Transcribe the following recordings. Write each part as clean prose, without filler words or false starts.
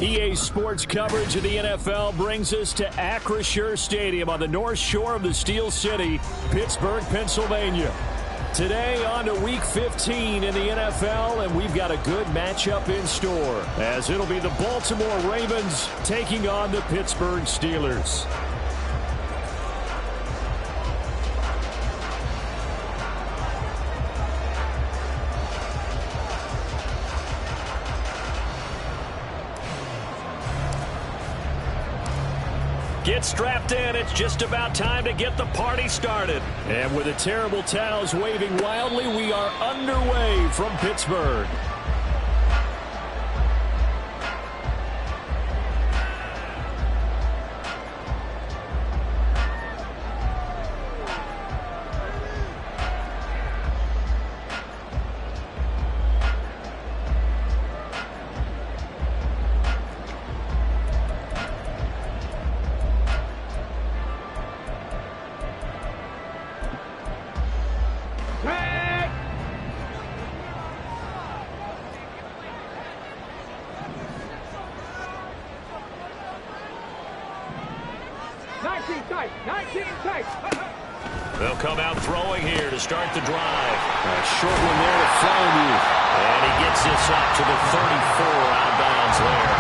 EA Sports coverage of the NFL brings us to Acrisure Stadium on the north shore of the Steel City, Pittsburgh, Pennsylvania. Today on to Week 15 in the NFL, and we've got a good matchup in store, as it'll be the Baltimore Ravens taking on the Pittsburgh Steelers. Get strapped in. It's just about time to get the party started. And with the terrible towels waving wildly, we are underway from Pittsburgh. They'll come out throwing here to start the drive. A short one there to Freiermuth. And he gets this up to the 34 out of bounds there.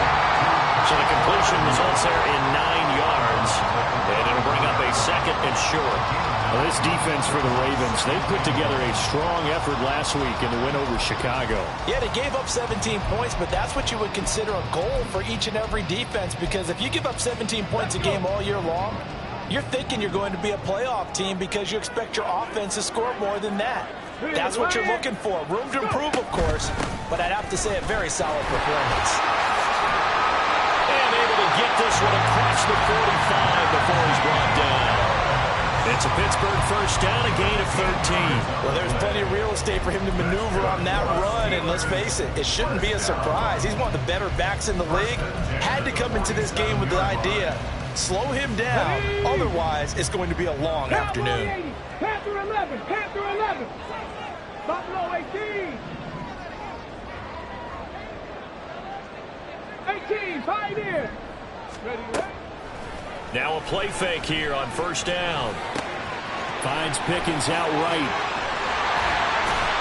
So the completion results there in 9 yards. And it'll bring up a second and short. Well, this defense for the Ravens, they put together a strong effort last week in the win over Chicago. Yeah, they gave up 17 points, but that's what you would consider a goal for each and every defense, because if you give up 17 points a game all year long, you're thinking you're going to be a playoff team because you expect your offense to score more than that. That's what you're looking for. Room to improve, of course, but I'd have to say a very solid performance. And able to get this one across the 45 before he's brought down. It's a Pittsburgh first down, a gain of 13. Well, there's plenty of real estate for him to maneuver on that run, and let's face it, it shouldn't be a surprise. He's one of the better backs in the league. Had to come into this game with the idea, slow him down, otherwise it's going to be a long afternoon. Panther 11, Panther 11. Buffalo 18. 18, Pioneer. Ready. Now a play fake here on first down. Finds Pickens out right.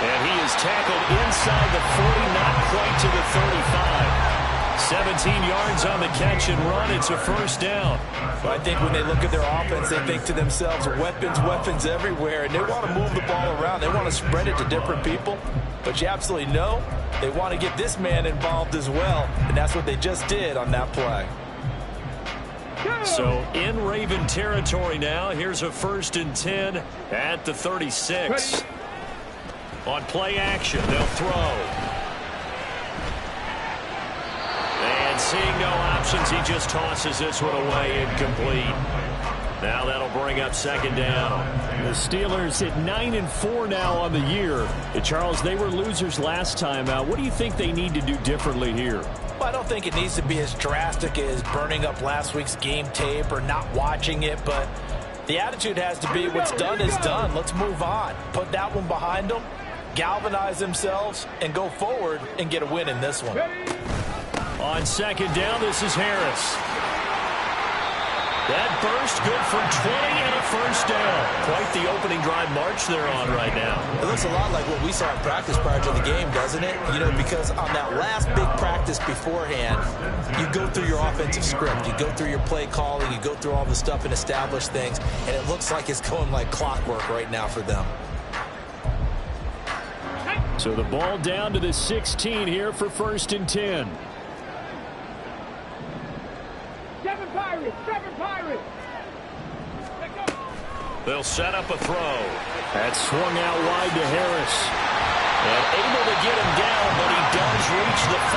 And he is tackled inside the 40, not quite to the 35. 17 yards on the catch and run. It's a first down. But I think when they look at their offense, they think to themselves, weapons everywhere, and they want to move the ball around. They want to spread it to different people. But you absolutely know they want to get this man involved as well, and that's what they just did on that play. So in Raven territory now. Here's a first and 10 at the 36. On play action, they'll throw. And seeing no options, he just tosses this one away, incomplete. Now that'll bring up second down. The Steelers at 9-4 now on the year. Charles, they were losers last time out. What do you think they need to do differently here? Well, I don't think it needs to be as drastic as burning up last week's game tape or not watching it, but the attitude has to be what's done is done. Let's move on. Put that one behind them, galvanize themselves, and go forward and get a win in this one. On second down, this is Harris. That burst good for 20 and a first down. Quite the opening drive march they're on right now. It looks a lot like what we saw in practice prior to the game, doesn't it? You know, because on that last big practice beforehand, you go through your offensive script. You go through your play calling. You go through all the stuff and establish things. And it looks like it's going like clockwork right now for them. So the ball down to the 16 here for first and 10. Seven Pirates. They'll set up a throw. That swung out wide to Harris. And able to get him down, but he does reach the 5.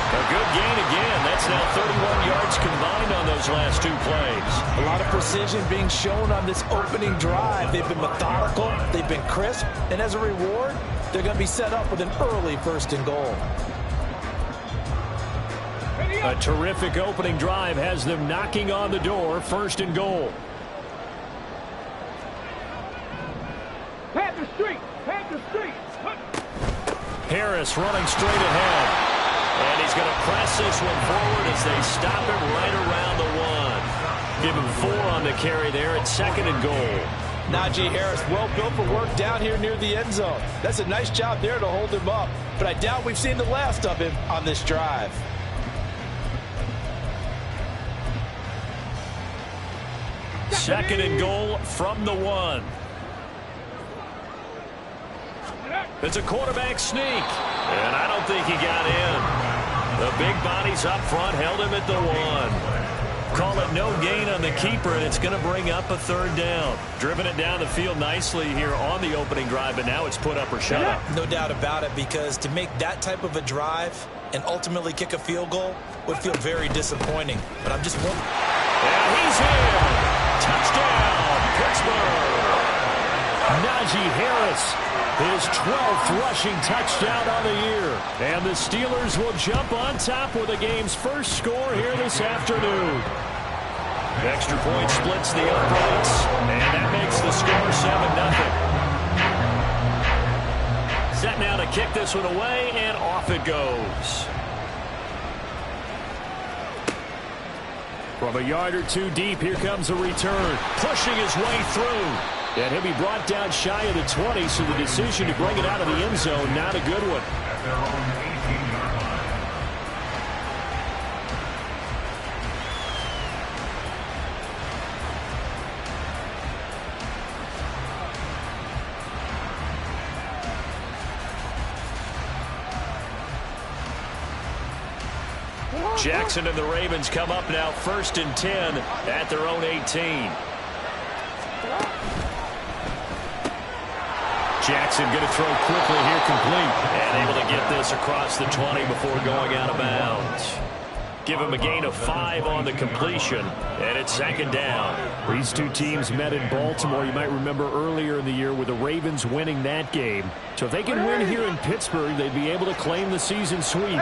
A good gain again. That's now 31 yards combined on those last two plays. A lot of precision being shown on this opening drive. They've been methodical. They've been crisp. And as a reward, they're going to be set up with an early first and goal. A terrific opening drive has them knocking on the door, first and goal. Panther Street. Harris running straight ahead. And he's going to press this one forward as they stop him right around the 1. Give him 4 on the carry there at 2nd and goal. Najee Harris, well built for work down here near the end zone. That's a nice job there to hold him up. But I doubt we've seen the last of him on this drive. Second and goal from the 1. It's a quarterback sneak, and I don't think he got in. The big bodies up front held him at the 1. Call it no gain on the keeper, and it's going to bring up a 3rd down. Driven it down the field nicely here on the opening drive, but now it's put up or shut up. No doubt about it, because to make that type of a drive and ultimately kick a field goal would feel very disappointing. But I'm just wondering. And he's in. Touchdown, Pittsburgh. Najee Harris, his 12th rushing touchdown on the year. And the Steelers will jump on top with the game's first score here this afternoon. Extra point splits the uprights, and that makes the score 7-0. Set now to kick this one away, and off it goes. From a yard or 2 deep, here comes a return. Pushing his way through. And he'll be brought down shy of the 20, so the decision to bring it out of the end zone, not a good one. Jackson and the Ravens come up now 1st and 10 at their own 18. Jackson going to throw quickly here, complete. And able to get this across the 20 before going out of bounds. Give him a gain of 5 on the completion, and it's 2nd down. These two teams met in Baltimore. You might remember earlier in the year with the Ravens winning that game. So if they can win here in Pittsburgh, they'd be able to claim the season sweep.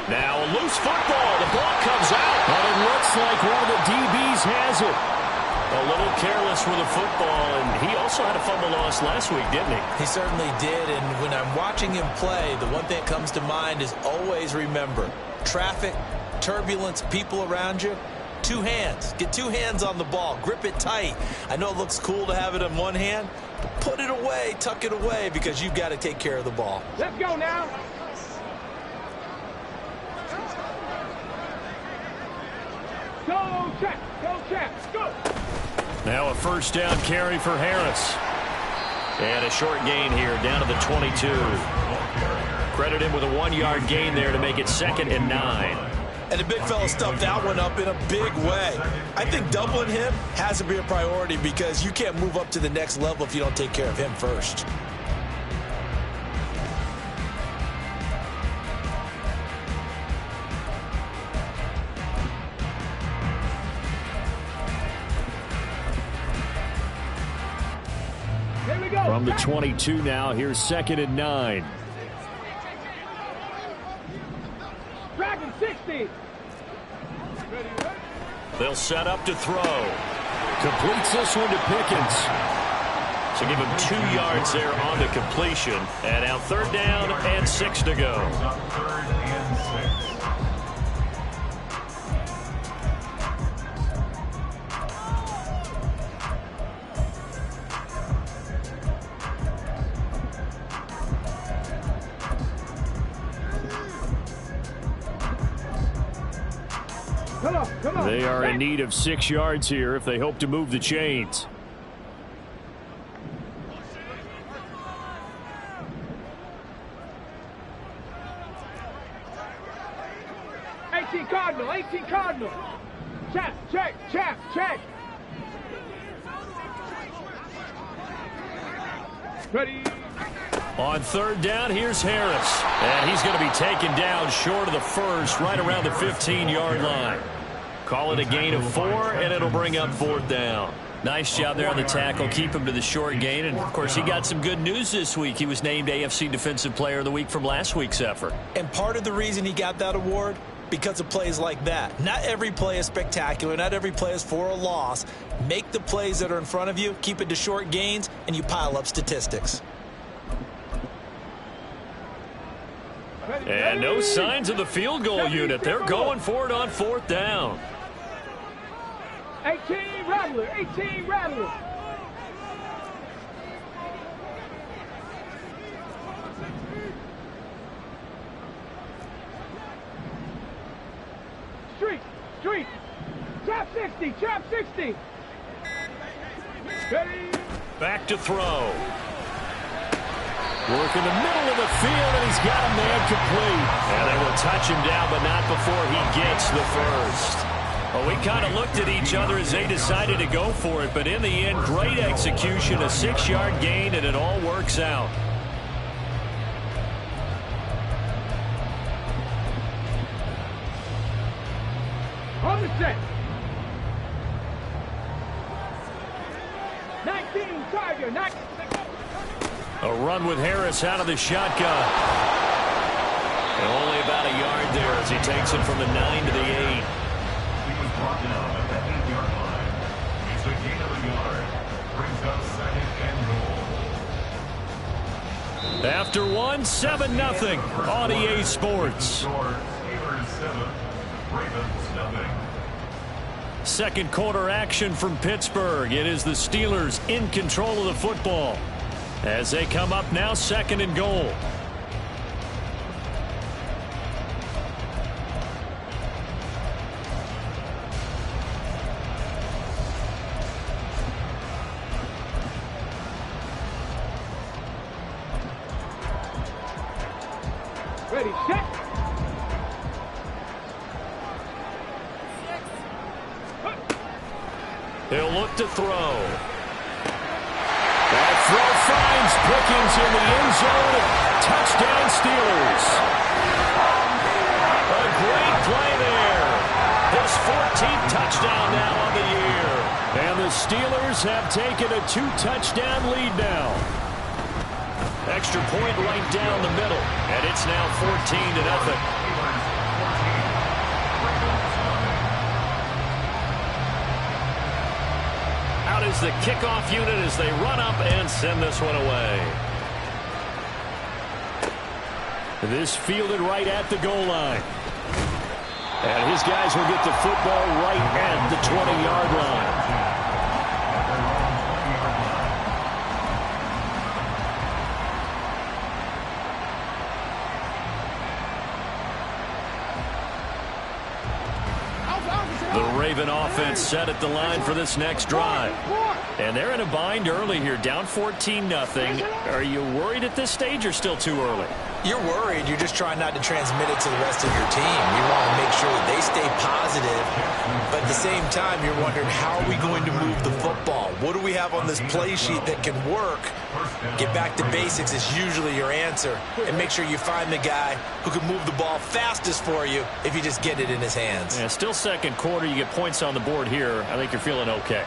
Now a loose football. The ball comes out. But it looks like one of the DBs has it. A little careless with the football, and he also had a fumble loss last week, didn't he? He certainly did, and when I'm watching him play, the one thing that comes to mind is always remember, traffic, turbulence, people around you, 2 hands. Get 2 hands on the ball. Grip it tight. I know it looks cool to have it in one hand, but put it away, tuck it away, because you've got to take care of the ball. Let's go now. Go, Chaps, go. Now a 1st down carry for Harris. And a short gain here down to the 22. Credit him with a 1-yard gain there to make it 2nd and 9. And the big fella stuffed that one up in a big way. I think doubling him has to be a priority because you can't move up to the next level if you don't take care of him first. From the 22 now, here's 2nd and 9. Dragon 60. They'll set up to throw. Completes this one to Pickens. So give him 2 yards there on the completion. And now 3rd down and 6 to go. 3rd and 6. Come on. They are in need of 6 yards here if they hope to move the chains. Eighteen Cardinal. Check. Ready. On 3rd down, here's Harris. And he's going to be taken down short of the 1st, right around the 15-yard line. Call it a gain of 4, and it'll bring up 4th down. Nice job there on the tackle. Keep him to the short gain. And, of course, he got some good news this week. He was named AFC Defensive Player of the Week from last week's effort. And part of the reason he got that award, because of plays like that. Not every play is spectacular. Not every play is for a loss. Make the plays that are in front of you, keep it to short gains, and you pile up statistics. And no signs of the field goal unit. They're going for it on 4th down. 18 Rattler, 18 Rattler. Street. Trap 60, trap 60. Ready. Back to throw. Work in the middle of the field, and he's got a man complete. And they will touch him down, but not before he gets the first. Well, we kind of looked at each other as they decided to go for it, but in the end, great execution, a 6-yard gain, and it all works out. On the set. 19 Tiger, 19. A run with Harris out of the shotgun. And only about a yard there as he takes it from the 9 to the 8. He was brought down at the 8-yard line. It's a gain of a yard. Brings up 2nd and goal. After one, 7-0 on EA Sports. Steelers 7, Ravens nothing. Second quarter action from Pittsburgh. It is the Steelers in control of the football as they come up now 2nd and goal. Ready, set. He'll look to throw. That throw finds Pickens in the end zone. Touchdown Steelers. A great play there. His 14th touchdown now on the year. And the Steelers have taken a 2-touchdown lead now. Extra point right down the middle. And it's now 14-0. Out is the kickoff unit as they run up and send this one away. This fielded right at the goal line. And his guys will get the football right at the 20-yard line. The Raven offense set at the line for this next drive. And they're in a bind early here, down 14-0. Are you worried at this stage or still too early? You're worried. You're just trying not to transmit it to the rest of your team. You want to make sure that they stay positive. But at the same time, you're wondering, how are we going to move the football? What do we have on this play sheet that can work? Get back to basics is usually your answer. And make sure you find the guy who can move the ball fastest for you if you just get it in his hands. Yeah, still second quarter. You get points on the board here. I think you're feeling okay.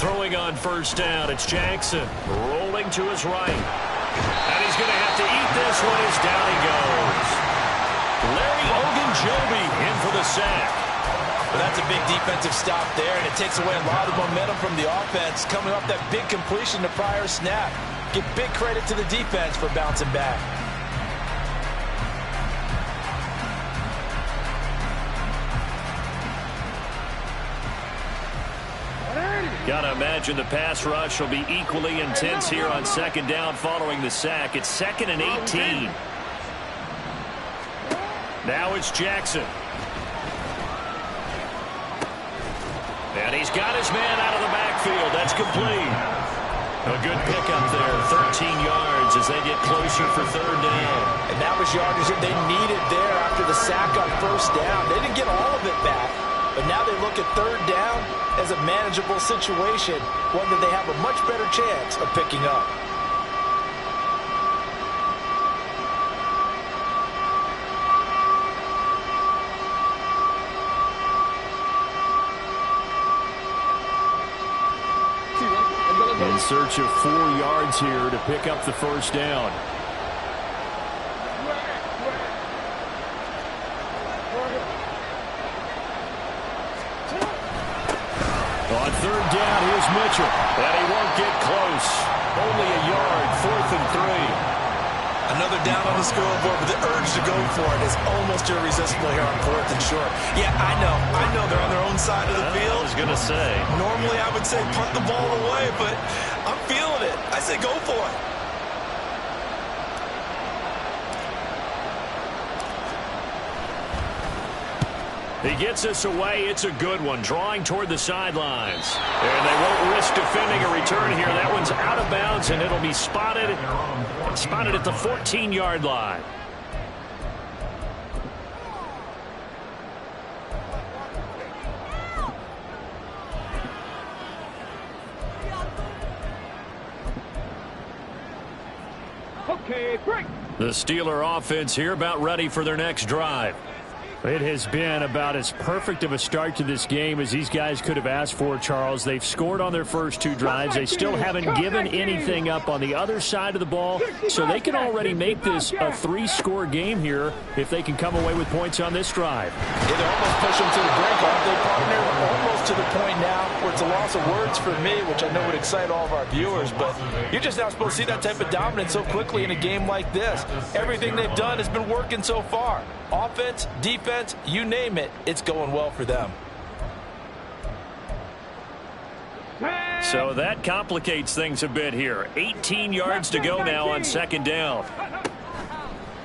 Throwing on first down, it's Jackson rolling to his right. And he's going to have to eat this one as down he goes. Larry Ogunjobi in for the sack. Well, that's a big defensive stop there, and it takes away a lot of momentum from the offense coming off that big completion the prior snap. Give big credit to the defense for bouncing back. Got to imagine the pass rush will be equally intense here on second down following the sack. It's 2nd and 18. Now it's Jackson. And he's got his man out of the backfield. That's complete. A good pickup there, 13 yards as they get closer for third down. And that was yardage that they needed there after the sack on first down. They didn't get all of it back, but now they look at third down as a manageable situation, one that they have a much better chance of picking up. In search of 4 yards here to pick up the first down. On third down, here's Mitchell. And he won't get close. Only a yard, 4th and 3. Another down on the scoreboard, but the urge to go for it is almost irresistible here on 4th and short. Yeah, I know they're on their own side of the field. I was going to say. Normally I would say punt the ball away, but I'm feeling it. I say go for it. He gets us away. It's a good one. Drawing toward the sidelines. And they won't risk defending a return here. That one's out of bounds, and it'll be spotted at the 14-yard line. Okay, break. The Steeler offense here about ready for their next drive. It has been about as perfect of a start to this game as these guys could have asked for, Charles. They've scored on their first 2 drives. They still haven't given anything up on the other side of the ball, so they can already make this a 3-score game here if they can come away with points on this drive. It almost pushed them to the brink, aren't they, partner? Almost to the point now where it's a loss of words for me, which I know would excite all of our viewers, but you're just not supposed to see that type of dominance so quickly in a game like this. Everything they've done has been working so far. Offense, defense, you name it, it's going well for them. So that complicates things a bit here. 18 yards to go now on 2nd down.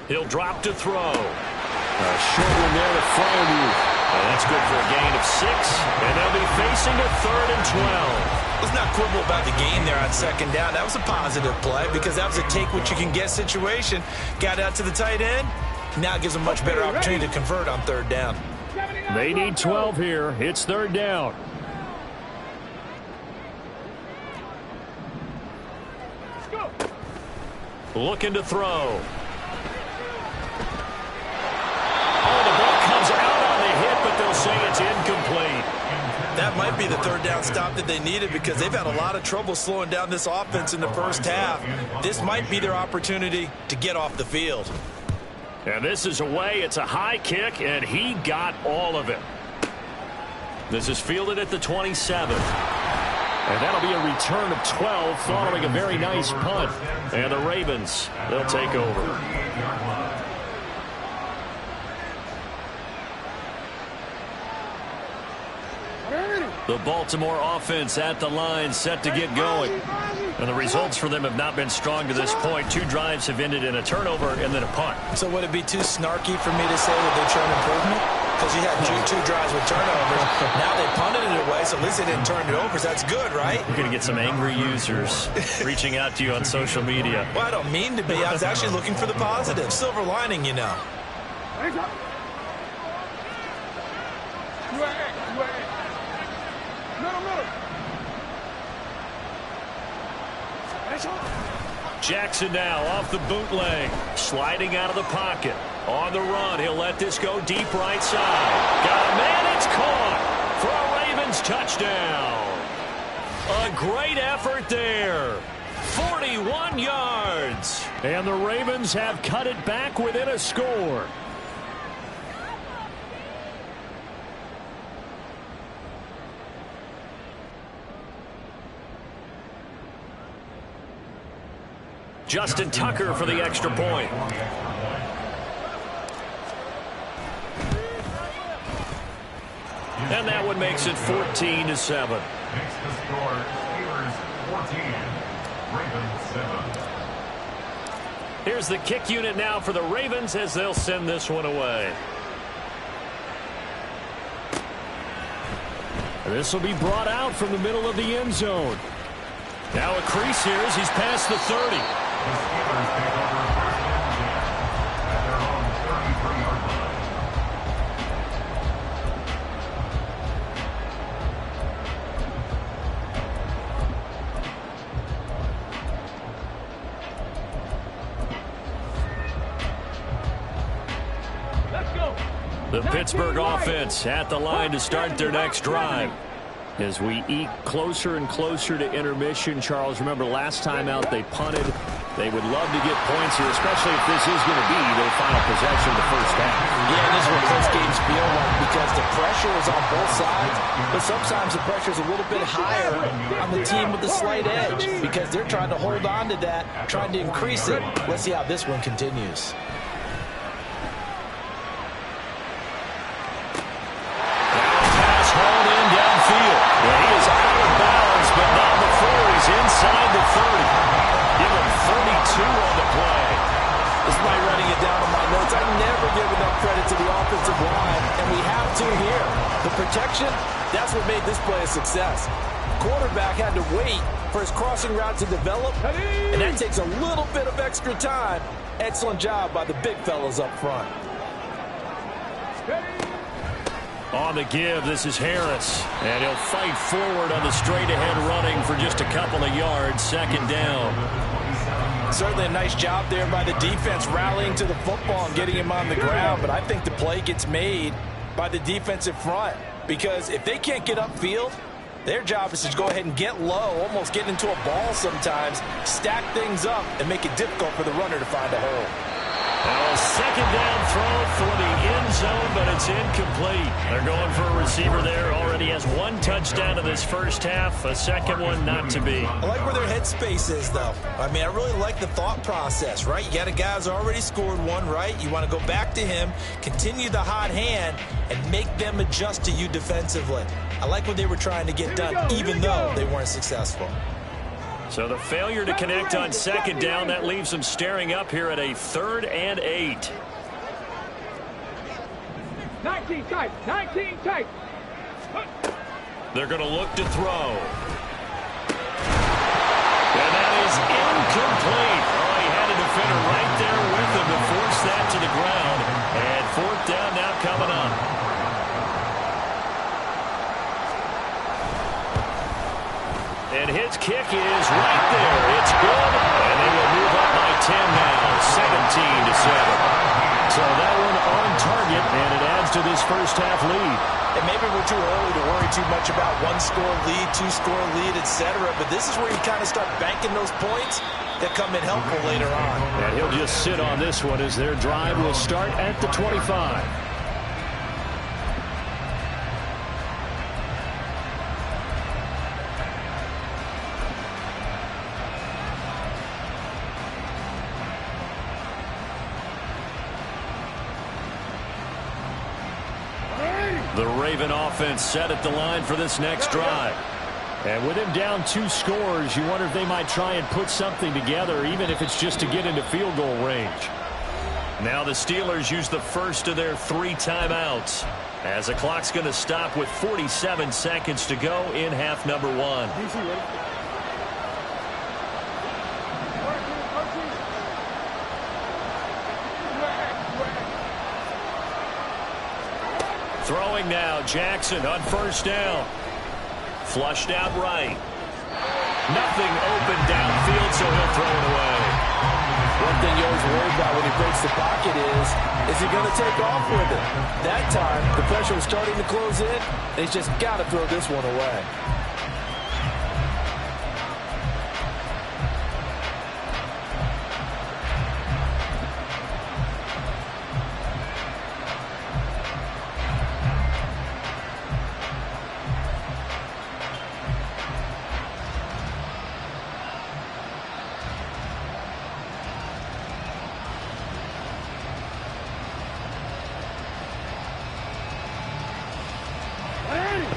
He'll drop to throw. A short one there to Freiermuth. And that's good for a gain of 6. And they'll be facing a 3rd and 12. Let's not quibble about the gain there on 2nd down. That was a positive play because that was a take-what-you-can-get situation. Got out to the tight end. Now it gives them much better opportunity to convert on 3rd down. They need 12 here. It's 3rd down. Looking to throw. Oh, the ball comes out on the hit, but they'll say it's incomplete. That might be the 3rd down stop that they needed because they've had a lot of trouble slowing down this offense in the first half. This might be their opportunity to get off the field. And this is away. It's a high kick, and he got all of it. This is fielded at the 27th. And that'll be a return of 12 following a very nice punt. And the Ravens, they'll take over. The Baltimore offense at the line, set to get going. And the results for them have not been strong to this point. 2 drives have ended in a turnover and then a punt. So would it be too snarky for me to say that they're showing improvement? Because you had 2 drives with turnovers. Now they punted it away, so at least they didn't turn it over. So that's good, right? You're going to get some angry users reaching out to you on social media. Well, I don't mean to be. I was actually looking for the positive. Silver lining, you know. Jackson now off the bootleg, sliding out of the pocket. On the run, he'll let this go deep right side. Got a man, it's caught for a Ravens touchdown. A great effort there. 41 yards. And the Ravens have cut it back within a score. Justin Tucker for the extra point. And that one makes it 14-7. Makes the score Steelers 14, Ravens 7. Here's the kick unit now for the Ravens as they'll send this one away. This will be brought out from the middle of the end zone. Now a crease here as he's past the 30. The Steelers take over first and 10 at their own 33-yard line. The Pittsburgh offense at the line to start their next drive. As we eke closer and closer to intermission, Charles, remember last time out they punted. They would love to get points here, especially if this is going to be their final possession of the first half. Yeah, this is what close games feel like because the pressure is on both sides, but sometimes the pressure is a little bit higher on the team with the slight edge because they're trying to hold on to that, trying to increase it. Let's see how this one continues. He is out of bounds, but not before he's inside the 30. Give him 32 on the play. This is my running it down in my notes. I never give enough credit to the offensive line, and we have to here. The protection, that's what made this play a success. Quarterback had to wait for his crossing route to develop, and that takes a little bit of extra time. Excellent job by the big fellas up front. On the give, this is Harris. And he'll fight forward on the straight-ahead running for just a couple of yards. Second down. Certainly a nice job there by the defense rallying to the football and getting him on the ground. But I think the play gets made by the defensive front. Because if they can't get upfield, their job is to go ahead and get low, almost get into a ball sometimes, stack things up, and make it difficult for the runner to find a hole. A second down throw for the end zone, but it's incomplete. They're going for a receiver there. Already has one touchdown in this first half. A second one not to be. I like where their headspace is, though. I mean, I really like the thought process, right? You got a guy who's already scored one, right? You want to go back to him, continue the hot hand, and make them adjust to you defensively. I like what they were trying to get done, even though they weren't successful. So the failure to connect on second down, that leaves them staring up here at a 3rd and 8. 19 tight, 19 tight. They're going to look to throw. And that is incomplete. Oh, he had a defender right there with him to force that to the ground. And 4th down now coming up. And his kick is right there. It's good. And they will move up by 10 now, 17-7. So that one on target, and it adds to this first half lead. And maybe we're too early to worry too much about one-score lead, two-score lead, etc. But this is where you kind of start banking those points that come in helpful later on. And he'll just sit on this one as their drive will start at the 25. The Raven offense set at the line for this next drive. And with him down 2 scores, you wonder if they might try and put something together, even if it's just to get into field goal range. Now the Steelers use the first of their 3 timeouts, as the clock's going to stop with 47 seconds to go in half number 1. Throwing now, Jackson on first down. Flushed out right. Nothing open downfield, so he'll throw it away. One thing you always worry about when he breaks the pocket is he going to take off with it? That time, the pressure was starting to close in, and he's just got to throw this one away.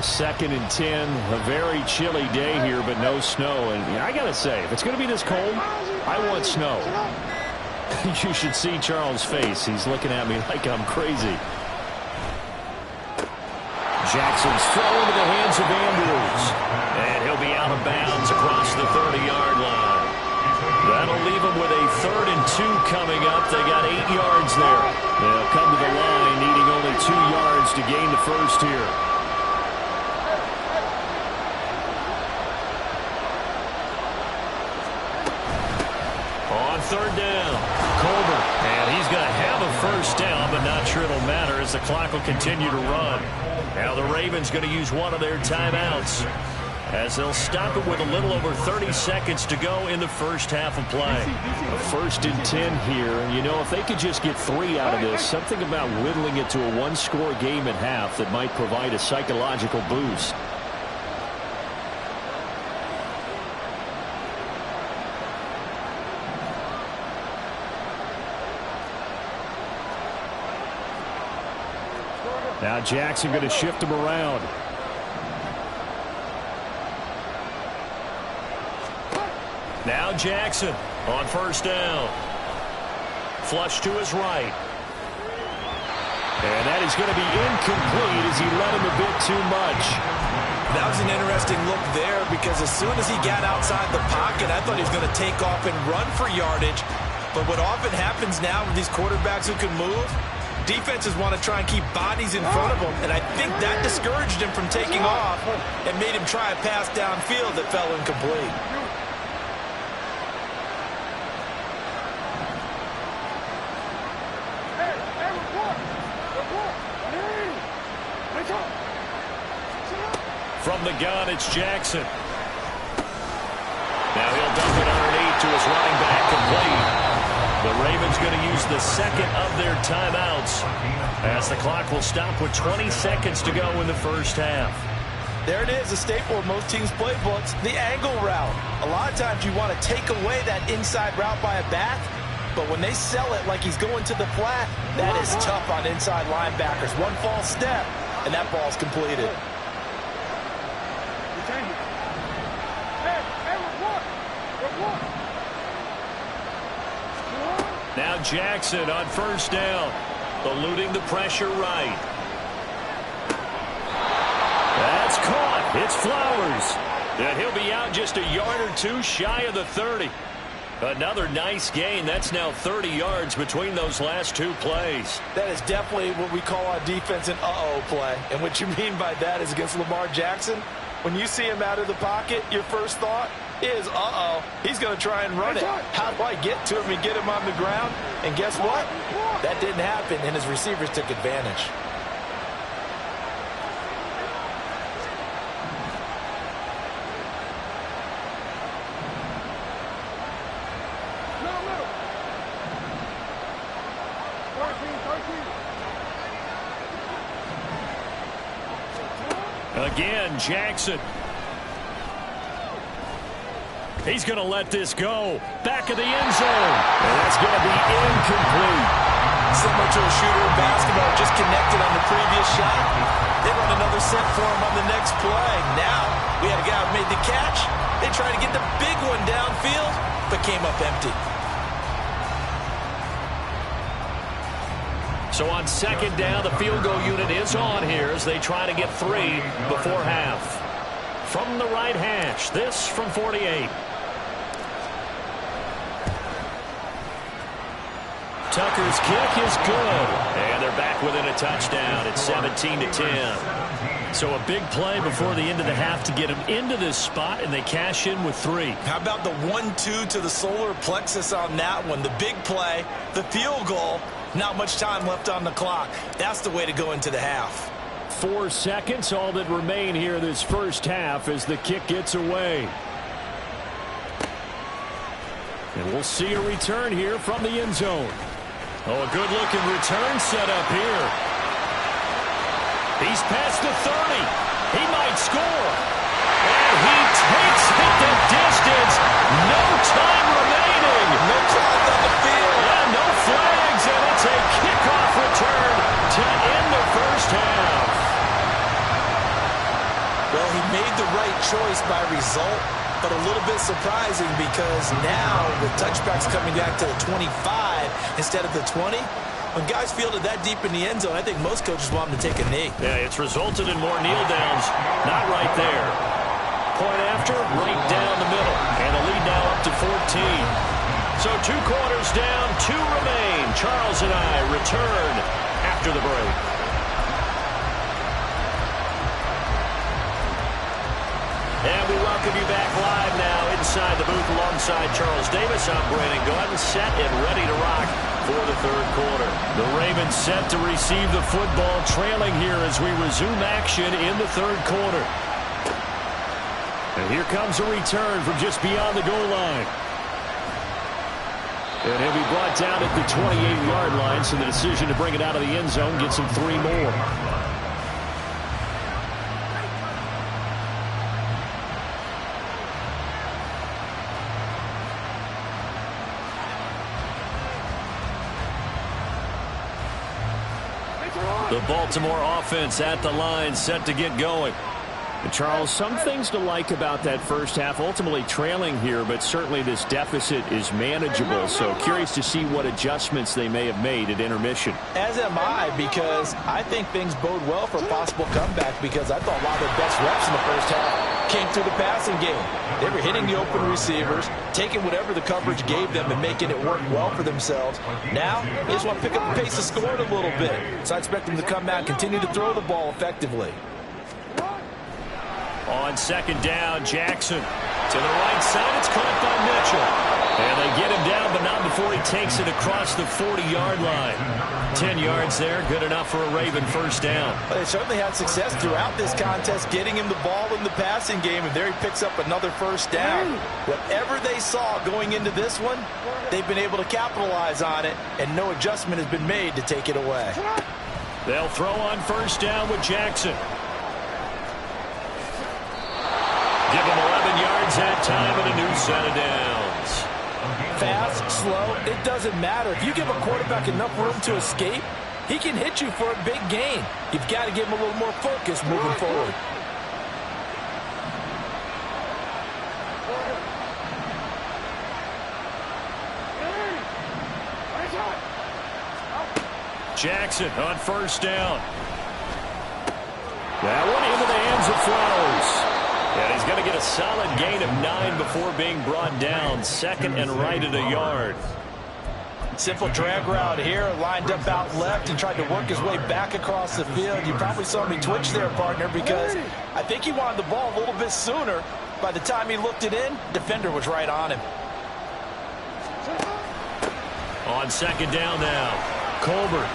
Second and 10, a very chilly day here, but no snow. And I got to say, if it's going to be this cold, I want snow. You should see Charles' face. He's looking at me like I'm crazy. Jackson's throw into the hands of Andrews. And he'll be out of bounds across the 30-yard line. That'll leave him with a 3rd and 2 coming up. They got 8 yards there. They'll come to the line needing only 2 yards to gain the first here. On 3rd down, Colbert, and he's going to have a first down, but not sure it'll matter as the clock will continue to run. Now the Ravens going to use one of their timeouts as they'll stop it with a little over 30 seconds to go in the first half of play. A 1st and 10 here. And, you know, if they could just get 3 out of this, something about whittling it to a 1-score game at half that might provide a psychological boost. Now Jackson going to shift him around. Now Jackson on first down. Flush to his right. And that is going to be incomplete as he led him a bit too much. That was an interesting look there because as soon as he got outside the pocket, I thought he was going to take off and run for yardage. But what often happens now with these quarterbacks who can move, defenses want to try and keep bodies in front of them, and I think that discouraged him from taking off and made him try a pass downfield that fell incomplete. From the gun, it's Jackson. Now he'll dump it underneath to his running back, complete. The Ravens going to use the second of their timeouts as the clock will stop with 20 seconds to go in the first half. There it is, a staple of most teams' playbooks, the angle route. A lot of times you want to take away that inside route by a back, but when they sell it like he's going to the flat, that is tough on inside linebackers. One false step, and that ball's completed. Now Jackson on first down, eluding the pressure right. That's caught. It's Flowers. And he'll be out just a yard or two shy of the 30. Another nice gain. That's now 30 yards between those last two plays. That is definitely what we call on defense an uh-oh play. And what you mean by that is against Lamar Jackson, when you see him out of the pocket, your first thought is, uh-oh, he's going to try and run it. How do I get to him and get him on the ground? And guess what? That didn't happen, and his receivers took advantage. Again, Jackson. He's going to let this go. Back of the end zone. And that's going to be incomplete. Similar to a shooter in basketball, just connected on the previous shot. They run another set for him on the next play. Now, we had a guy who made the catch. They tried to get the big one downfield, but came up empty. So on second down, the field goal unit is on here as they try to get 3 before half. From the right hash, this from 48. Tucker's kick is good. And they're back within a touchdown. It's 17-10. So a big play before the end of the half to get them into this spot, and they cash in with 3. How about the 1-2 to the solar plexus on that one? The big play, the field goal, not much time left on the clock. That's the way to go into the half. 4 seconds, all that remain here this first half as the kick gets away. And we'll see a return here from the end zone. Oh, a good-looking return set up here. He's past the 30. He might score. And he takes it the distance. No time remaining. No clock on the field. Yeah, no flags, and it's a kickoff return to end the first half. Well, he made the right choice by result, but a little bit surprising because now with touchbacks coming back to the 25 instead of the 20, when guys fielded that deep in the end zone, I think most coaches want them to take a knee. Yeah, it's resulted in more kneel downs. Not right there. Point after, right down the middle. And the lead now up to 14. So 2 quarters down, 2 remain. Charles and I return after the break. And we welcome you back live now inside the booth alongside Charles Davis. I'm Brandon Gaudin, set and ready to rock before the third quarter. The Ravens set to receive the football, trailing here as we resume action in the third quarter. And here comes a return from just beyond the goal line. And he'll be brought down at the 28-yard line, so the decision to bring it out of the end zone gets him 3 more. The Baltimore offense at the line, set to get going. And Charles, some things to like about that first half. Ultimately trailing here, but certainly this deficit is manageable. So curious to see what adjustments they may have made at intermission. As am I, because I think things bode well for a possible comeback, because I thought a lot of their best reps in the first half came through the passing game. They were hitting the open receivers, taking whatever the coverage gave them and making it work well for themselves. Now, they just want to pick up the pace of scoring a little bit. So I expect them to come out and continue to throw the ball effectively. On second down, Jackson to the right side. It's caught by Mitchell. And they get him down, but not before he takes it across the 40-yard line. 10 yards there, good enough for a Raven first down. Well, they certainly had success throughout this contest, getting him the ball in the passing game, and there he picks up another first down. Whatever they saw going into this one, they've been able to capitalize on it, and no adjustment has been made to take it away. They'll throw on first down with Jackson. Give him 11 yards that time and a new set of downs. Fast, slow, it doesn't matter. If you give a quarterback enough room to escape, he can hit you for a big gain. You've got to give him a little more focus moving forward. Jackson on first down. That one into the hands of Flowers. And he's going to get a solid gain of 9 before being brought down. Second and right at a yard. Simple drag route here, lined up out left and tried to work his way back across the field. You probably saw me twitch there, partner, because I think he wanted the ball a little bit sooner. By the time he looked it in, defender was right on him. On second down now, Colbert.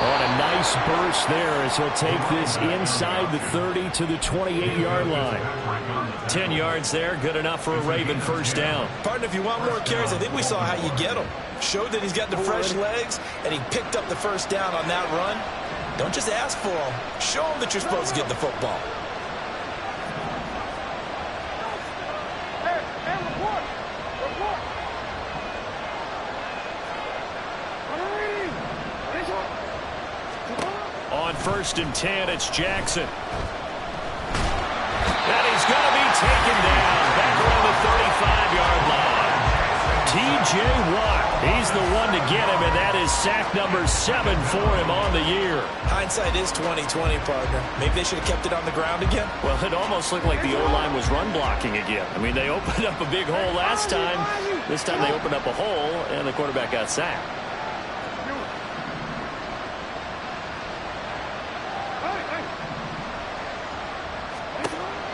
On a nice burst there as he'll take this inside the 30 to the 28-yard line. 10 yards there, good enough for a Raven first down. Partner, if you want more carries, I think we saw how you get them. Showed that he's got the fresh legs, and he picked up the first down on that run. Don't just ask for them. Show them that you're supposed to get the football. On first and 10, it's Jackson. And he's going to be taken down back around the 35-yard line. T.J. Watt, he's the one to get him, and that is sack number 7 for him on the year. Hindsight is 20/20, partner. Maybe they should have kept it on the ground again. Well, it almost looked like the O-line was run blocking again. I mean, they opened up a big hole last time. This time they opened up a hole, and the quarterback got sacked.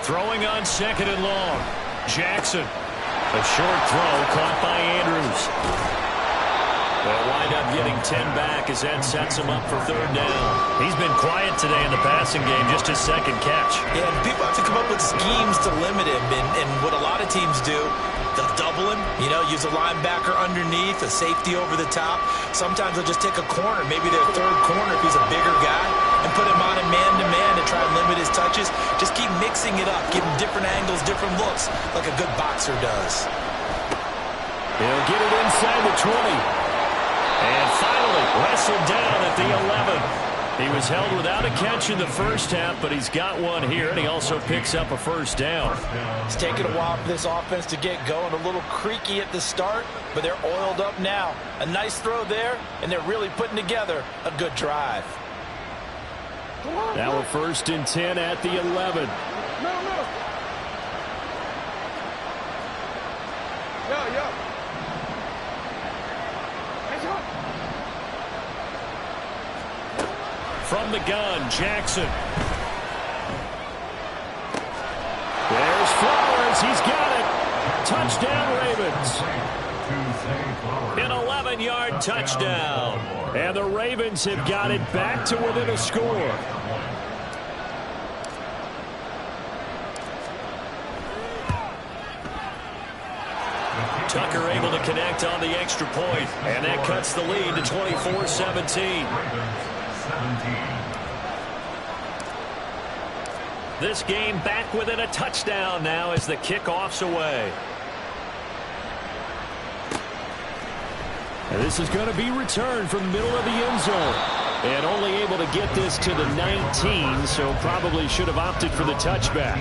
Throwing on second and long. Jackson. A short throw caught by Andrews. They'll wind up getting 10 back as that sets him up for third down. He's been quiet today in the passing game, just his second catch. Yeah, people have to come up with schemes to limit him, and what a lot of teams do, they'll double him, use a linebacker underneath, a safety over the top. Sometimes they'll just take a corner, maybe their third corner if he's a bigger guy, and put him on a man-to-man to try and limit his touches. Just keep mixing it up, give him different angles, different looks, like a good boxer does. He'll get it inside the 20. And finally wrestled down at the 11. He was held without a catch in the first half, but he's got one here, and he also picks up a first down. It's taken a while for this offense to get going. A little creaky at the start, but they're oiled up now. A nice throw there, and they're really putting together a good drive. Now a first and 10 at the 11. From the gun, Jackson. There's Flowers. He's got it. Touchdown, Ravens. An 7-yard touchdown. And the Ravens have got it back to within a score. Tucker able to connect on the extra point, and that cuts the lead to 24-17. This game back within a touchdown now as the kickoff's away. And this is going to be returned from the middle of the end zone. And only able to get this to the 19, so probably should have opted for the touchback.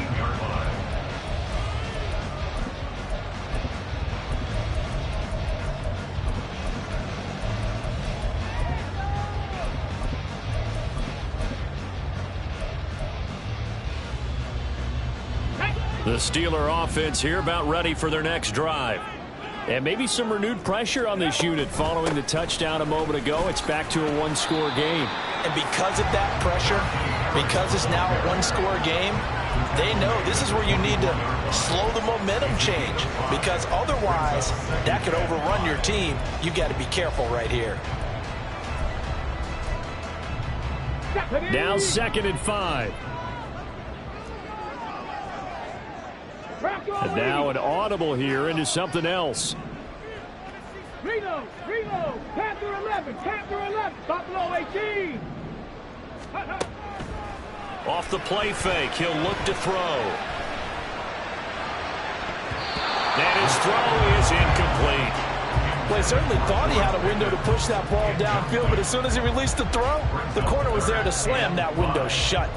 The Steeler offense here about ready for their next drive. And maybe some renewed pressure on this unit following the touchdown a moment ago. It's back to a one-score game. And because of that pressure, because it's now a one-score game, they know this is where you need to slow the momentum change. Because otherwise, that could overrun your team. You've got to be careful right here. Now 2nd and 5. And now an audible here into something else. Reload, Panther 11, Buffalo 18. Off the play fake, he'll look to throw. And his throw is incomplete. Well, he certainly thought he had a window to push that ball downfield, but as soon as he released the throw, the corner was there to slam that window shut.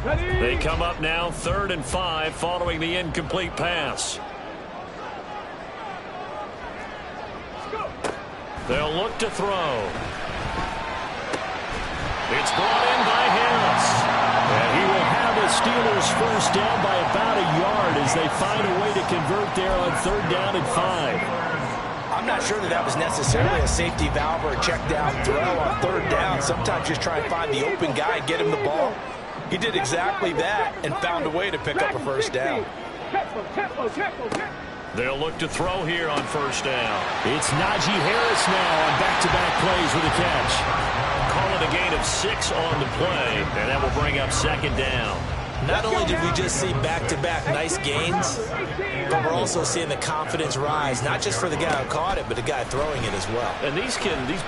They come up now 3rd and 5 following the incomplete pass. They'll look to throw. It's brought in by Harris. And he will have the Steelers first down by about a yard as they find a way to convert there on 3rd down and 5. I'm not sure that was necessarily a safety valve or a check down throw on 3rd down. Sometimes just try and find the open guy and get him the ball. He did exactly that and found a way to pick up a first down. They'll look to throw here on 1st down. It's Najee Harris now on back-to-back plays with a catch. Call it a gain of 6 on the play, and that will bring up 2nd down. Not only did we just see back-to-back nice gains, but we're also seeing the confidence rise, not just for the guy who caught it, but the guy throwing it as well. And these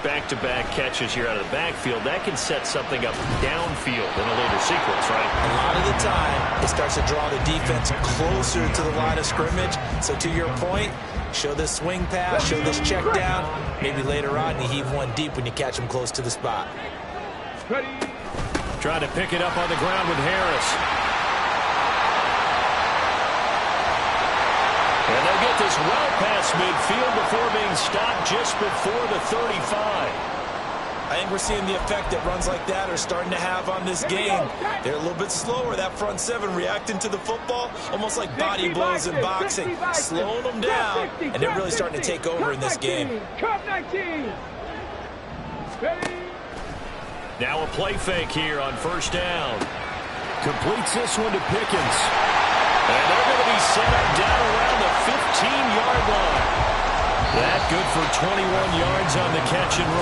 back-to-back catches here out of the backfield, that can set something up downfield in a later sequence, right? A lot of the time, it starts to draw the defense closer to the line of scrimmage. So to your point, show this swing pass, show this check down. Maybe later on you heave one deep when you catch him close to the spot. Trying to pick it up on the ground with Harris. And they'll get this well past midfield before being stopped just before the 35. I think we're seeing the effect that runs like that are starting to have on this game. They're a little bit slower, that front 7 reacting to the football, almost like body blows in boxing, slowing them down, and they're really starting to take over in this game. Now a play fake here on 1st down. Completes this one to Pickens. And they're going to be set up down around the 15-yard line. That good for 21 yards on the catch and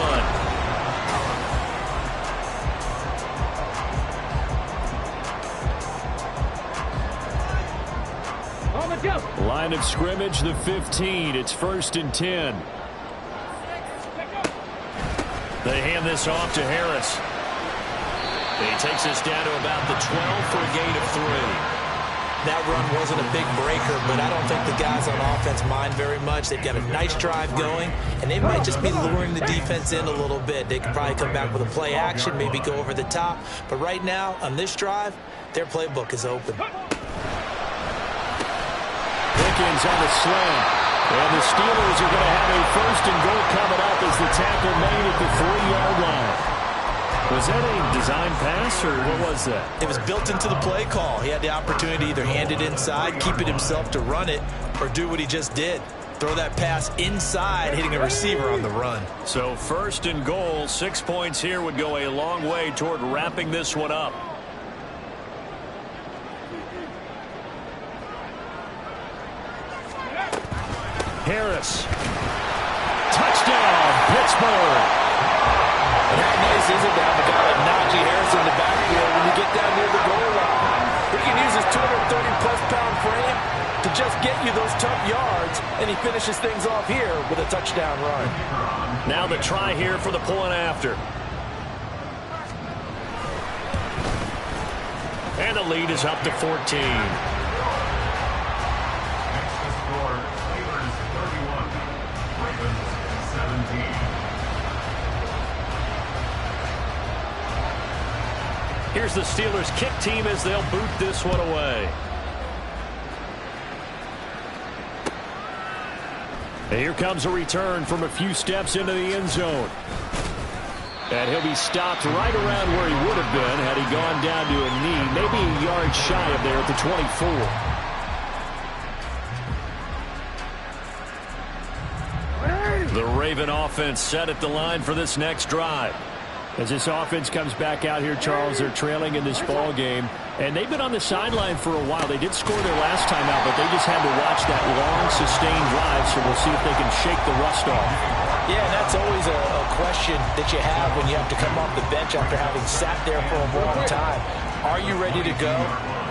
run. Line of scrimmage, the 15. It's 1st and 10. They hand this off to Harris. He takes this down to about the 12 for a gain of 3. That run wasn't a big breaker, but I don't think the guys on offense mind very much. They've got a nice drive going, and they might just be luring the defense in a little bit. They could probably come back with a play action, maybe go over the top. But right now, on this drive, their playbook is open. Pickens on the slam. And the Steelers are going to have a 1st and goal coming up as the tackle made at the 3-yard line. Was that a design pass, or what was that? It was built into the play call. He had the opportunity to either hand it inside, keep it himself to run it, or do what he just did. Throw that pass inside, hitting a receiver on the run. So 1st and goal, 6 points here would go a long way toward wrapping this one up. Harris. Touchdown, Pittsburgh. And how nice is it to have a guy like Najee Harris in the backfield when you get down near the goal line? He can use his 230-plus pound frame to just get you those tough yards, and he finishes things off here with a touchdown run. Now the try here for the point after. And the lead is up to 14. Next to score, Steelers 31, Ravens 17. Here's the Steelers kick team as they'll boot this one away. And here comes a return from a few steps into the end zone. And he'll be stopped right around where he would have been had he gone down to a knee, maybe a yard shy of there at the 24. The Raven offense set at the line for this next drive. As this offense comes back out here, Charles, they're trailing in this ball game. And they've been on the sideline for a while. They did score their last time out, but they just had to watch that long, sustained drive, so we'll see if they can shake the rust off. Yeah, and that's always a question that you have when you have to come off the bench after having sat there for a long time. Are you ready to go?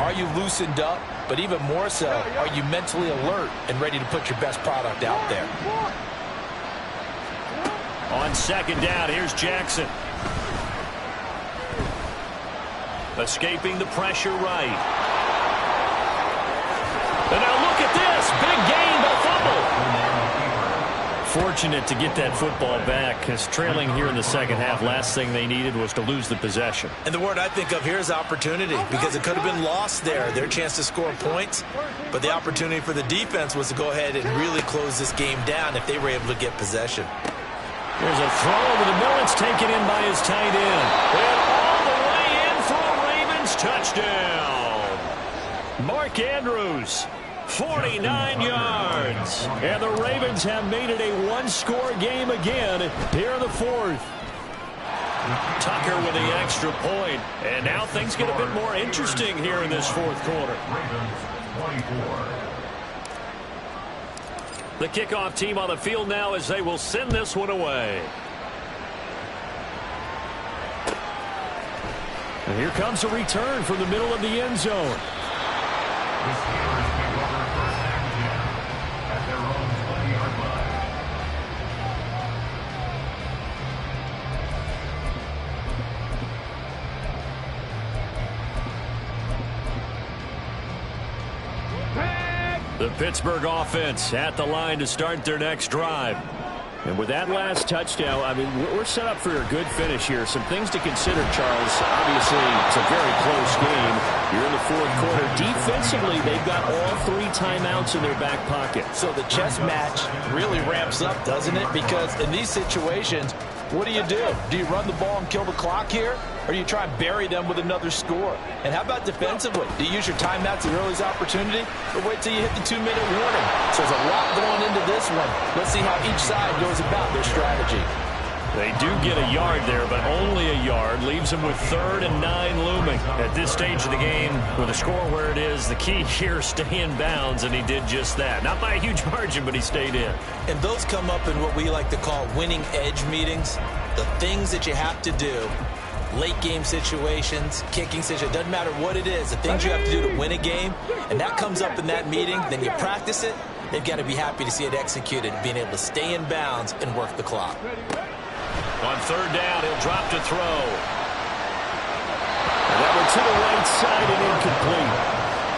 Are you loosened up? But even more so, are you mentally alert and ready to put your best product out there? On second down, here's Jackson. Escaping the pressure right. And now look at this. Big gain, but fumble. Fortunate to get that football back, because trailing here in the second half, last thing they needed was to lose the possession. And the word I think of here is opportunity, because it could have been lost there. Their chance to score points, but the opportunity for the defense was to go ahead and really close this game down if they were able to get possession. There's a throw over the middle. It's taken in by his tight end. And all the way in for a Ravens touchdown. Mark Andrews, 49 yards. And the Ravens have made it a one-score game again here in the fourth. Tucker with the extra point. And now things get a bit more interesting here in this fourth quarter. Ravens 24. The kickoff team on the field now as they will send this one away. And here comes a return from the middle of the end zone. The Steelers pick over first and 10 at their own 20-yard line. The Pittsburgh offense at the line to start their next drive. And with that last touchdown, I mean, we're set up for a good finish here. Some things to consider, Charles. Obviously, it's a very close game. You're in the fourth quarter. Defensively, they've got all 3 timeouts in their back pocket. So the chess match really ramps up, doesn't it? Because in these situations, what do? Do you run the ball and kill the clock here? Or do you try and bury them with another score? And how about defensively? Do you use your timeouts at earliest opportunity? Or wait till you hit the 2-minute warning? So there's a lot going into this one. Let's see how each side goes about their strategy. They do get a yard there, but only a yard. Leaves them with 3rd and 9 looming. At this stage of the game, with the score where it is, the key here, stay in bounds, and he did just that. Not by a huge margin, but he stayed in. And those come up in what we like to call winning edge meetings. The things that you have to do. Late game situations, kicking situations, doesn't matter what it is, the things you have to do to win a game, and that comes up in that meeting, then you practice it, they've got to be happy to see it executed, being able to stay in bounds and work the clock. On 3rd down, he'll drop to throw. And that one to the right side and incomplete.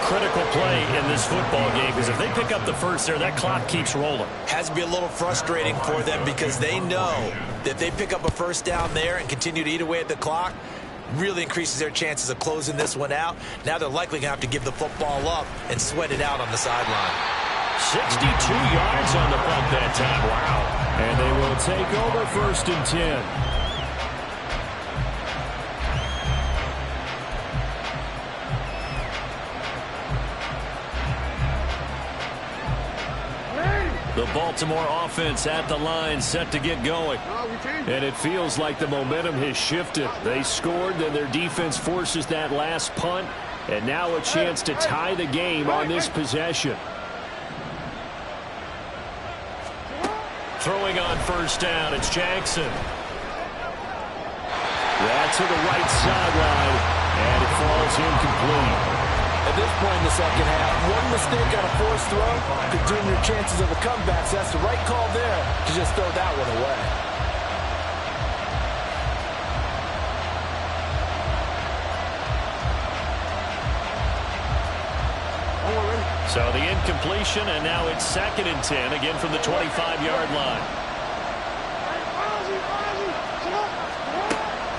Critical play in this football game, because if they pick up the first there, that clock keeps rolling. Has to be a little frustrating for them because they know that if they pick up a first down there and continue to eat away at the clock, really increases their chances of closing this one out. Now they're likely going to have to give the football up and sweat it out on the sideline. 62 yards on the punt that time. Wow. And they will take over 1st and 10. The Baltimore offense at the line, set to get going. And it feels like the momentum has shifted. They scored, then their defense forces that last punt. And now a chance to tie the game on this possession. throwing on first down. It's Jackson. That's to the right sideline, and it falls incomplete. At this point in the second half, one mistake on a forced throw could doom your chances of a comeback. So that's the right call there to just throw that one away. So the incompletion, and now it's 2nd and 10, again from the 25-yard line.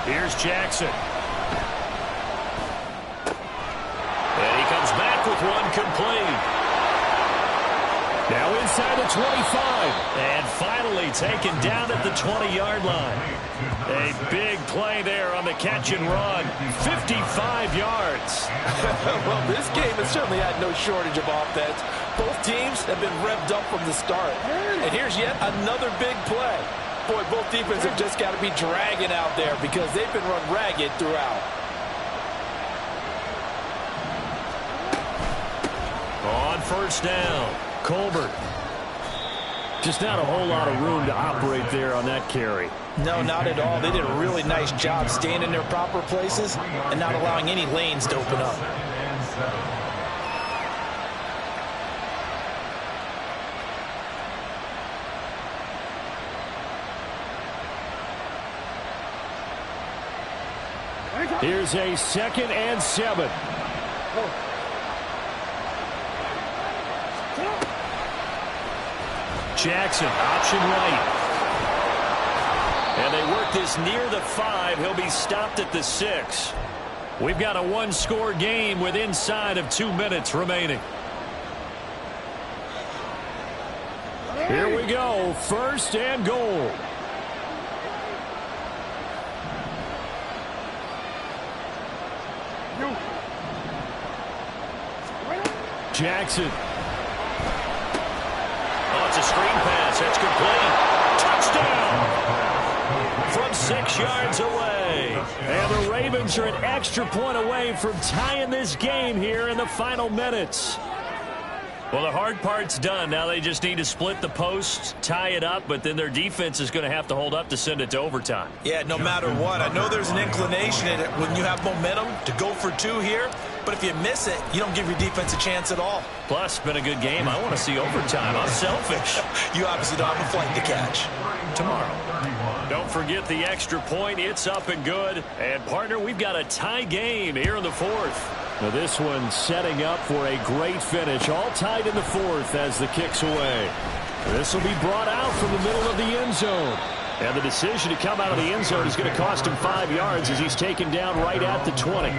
Here's Jackson. And he comes back with one complete. Now inside the 25. And finally taken down at the 20-yard line. A big play there on the catch and run. 55 yards. Well, this game has certainly had no shortage of offense. Both teams have been revved up from the start. And here's yet another big play. Boy, both defenses have just got to be dragging out there because they've been run ragged throughout. On first down, Colbert. Just not a whole lot of room to operate there on that carry. No, not at all. They did a really nice job staying in their proper places and not allowing any lanes to open up. Here's a 2nd and 7. Jackson, option right. And they work this near the 5. He'll be stopped at the 6. We've got a one-score game with inside of 2 minutes remaining. Here we go, 1st and goal. Jackson. Oh, it's a screen pass. That's complete. Touchdown from 6 yards away. And the Ravens are an extra point away from tying this game here in the final minutes. Well, the hard part's done. Now they just need to split the post, tie it up, but then their defense is going to have to hold up to send it to overtime. Yeah, no matter what. I know there's an inclination in it when you have momentum to go for 2 here, but if you miss it, you don't give your defense a chance at all. Plus, been a good game. I want to see overtime. I'm selfish. You obviously don't have a flight to catch. Tomorrow. Don't forget the extra point. It's up and good. And, partner, we've got a tie game here in the 4th. Now this one setting up for a great finish. All tied in the 4th as the kick's away. This will be brought out from the middle of the end zone. And the decision to come out of the end zone is going to cost him 5 yards as he's taken down right at the 20.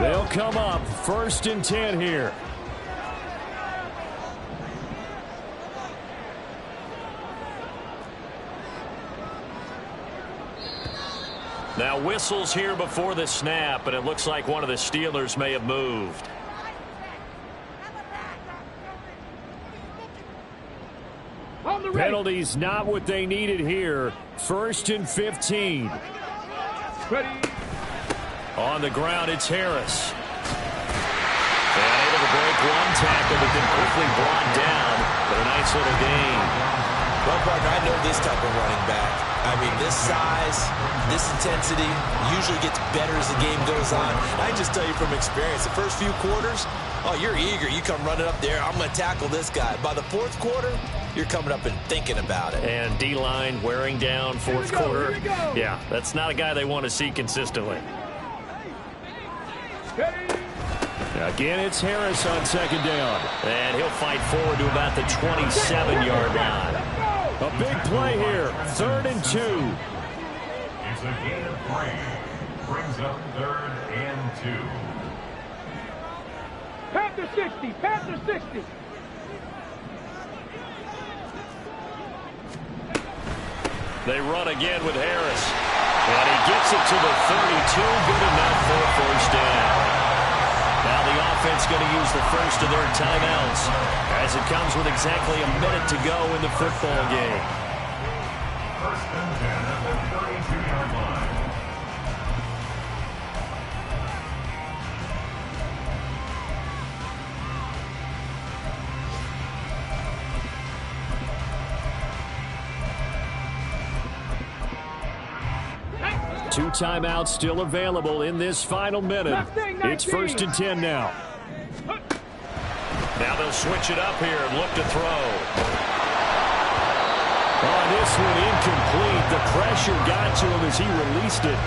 They'll come up 1st and 10 here. Now whistles here before the snap, and it looks like one of the Steelers may have moved. Penalties not what they needed here. 1st and 15. Ready. On the ground, it's Harris. And able to break one tackle, but then quickly brought down. But a nice little gain. Well, partner, I know this type of running back. I mean, this size, this intensity usually gets better as the game goes on. I can just tell you from experience, the first few quarters, oh, you're eager. You come running up there, I'm going to tackle this guy. By the 4th quarter, you're coming up and thinking about it. And D-line wearing down 4th quarter. Yeah, that's not a guy they want to see consistently. Again, it's Harris on 2nd down. And he'll fight forward to about the 27-yard line. A big play here. 3rd and 2. It's a gain of 3. Brings up 3rd and 2. Panther 60. Panther 60. They run again with Harris. And he gets it to the 32. Good enough for a 1st down. Now the offense going to use the first of their timeouts as it comes with exactly a minute to go in the football game. 1st and 10 at the 32-yard line. 2 timeouts still available in this final minute. It's 1st and 10 now. Now they'll switch it up here and look to throw. On this one, incomplete. The pressure got to him as he released it.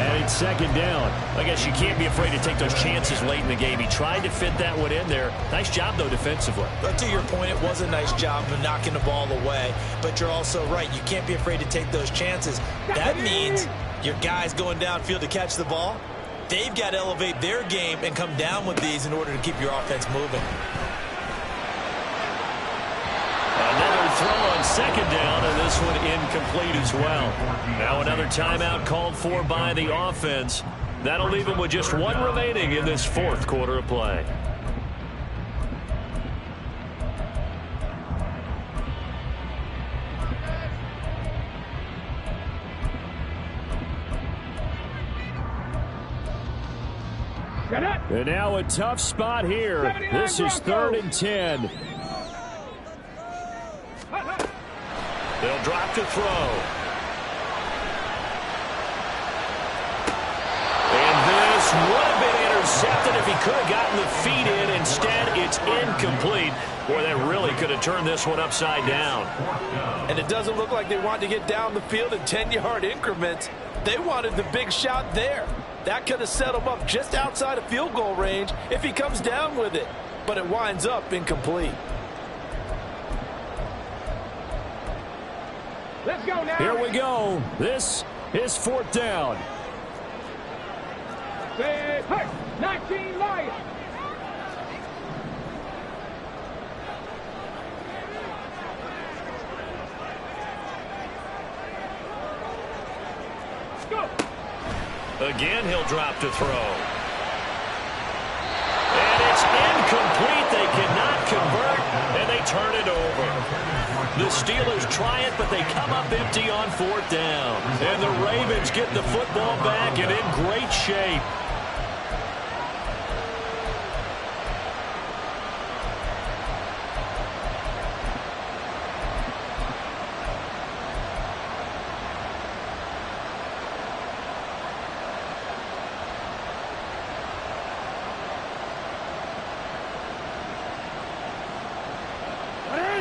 And it's 2nd down. I guess you can't be afraid to take those chances late in the game. He tried to fit that one in there. Nice job, though, defensively. But to your point, it was a nice job of knocking the ball away. But you're also right. You can't be afraid to take those chances. That means your guys going downfield to catch the ball, they've got to elevate their game and come down with these in order to keep your offense moving. Another throw on 2nd down, and this one incomplete as well. Now another timeout called for by the offense. That'll leave them with just 1 remaining in this 4th quarter of play. And now a tough spot here. This is 3rd and 10. They'll drop to throw. And this would have been intercepted if he could have gotten the feet in. Instead, it's incomplete. Boy, that really could have turned this one upside down. And it doesn't look like they wanted to get down the field in 10-yard increments. They wanted the big shot there. That could have set him up just outside of field goal range if he comes down with it. But it winds up incomplete. Let's go now. Here we go. This is 4th down. Say, hey, 19 Lions. Go. Again, he'll drop to throw. And it's incomplete. They cannot convert, and they turn it over. The Steelers try it, but they come up empty on 4th down. And the Ravens get the football back and in great shape.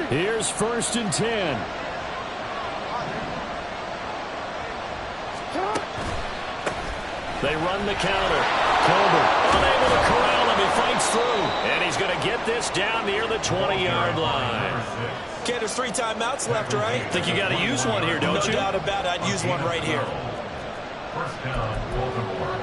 Here's 1st and 10. They run the counter. Colbert unable to corral him. He fights through. And he's going to get this down near the 20-yard line. Okay, there's 3 timeouts left, right? I think you got to use one here, don't you? No doubt about it. I'd use one right here. 1st down, Baltimore.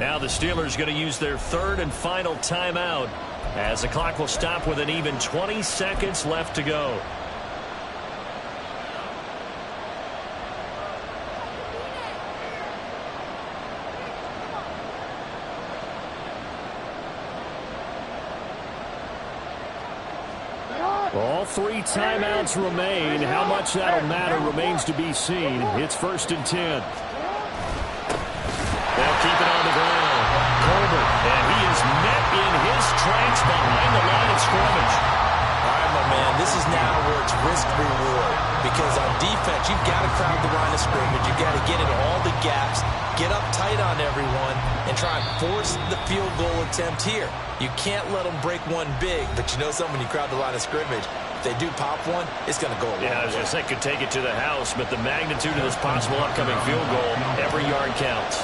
Now the Steelers going to use their 3rd and final timeout as the clock will stop with an even 20 seconds left to go. All 3 timeouts remain. How much that'll matter remains to be seen. It's 1st and 10. They'll keep it on the ground. Colbert, and he is met in his tracks behind the line of scrimmage. All right, my man, this is now where it's risk-reward. Because on defense, you've got to crowd the line of scrimmage. You've got to get into all the gaps, get up tight on everyone, and try and force the field goal attempt here. You can't let them break one big, but you know something, when you crowd the line of scrimmage, if they do pop one, it's going to go a long way. Yeah, I was going to say, could take it to the house, but the magnitude of this possible upcoming field goal, every yard counts.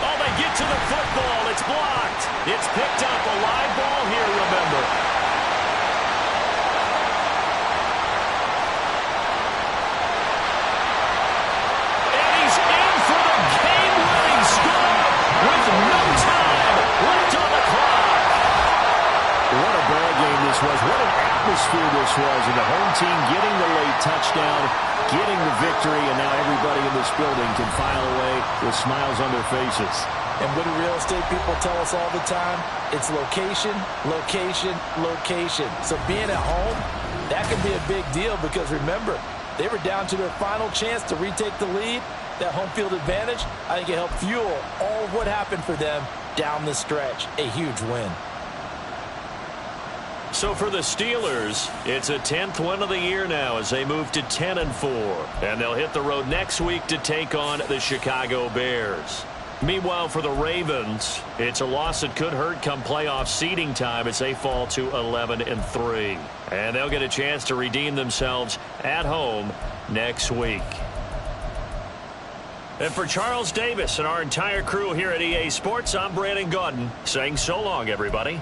Oh, they get to the football. It's blocked. It's picked up. A live ball here, remember. And he's in for the game-winning score with no time left on the clock. What a ball game this was. What an atmosphere this was. And the home team getting the late touchdown, getting the victory, and now everybody in this building can file away with smiles on their faces. And what do real estate people tell us all the time? It's location, location, location. So being at home, that can be a big deal because remember, they were down to their final chance to retake the lead. That home field advantage, I think it helped fuel all of what happened for them down the stretch. A huge win. So for the Steelers, it's a 10th win of the year now as they move to 10-4. And they'll hit the road next week to take on the Chicago Bears. Meanwhile, for the Ravens, it's a loss that could hurt come playoff seeding time as they fall to 11-3. And they'll get a chance to redeem themselves at home next week. And for Charles Davis and our entire crew here at EA Sports, I'm Brandon Gaudin saying so long, everybody.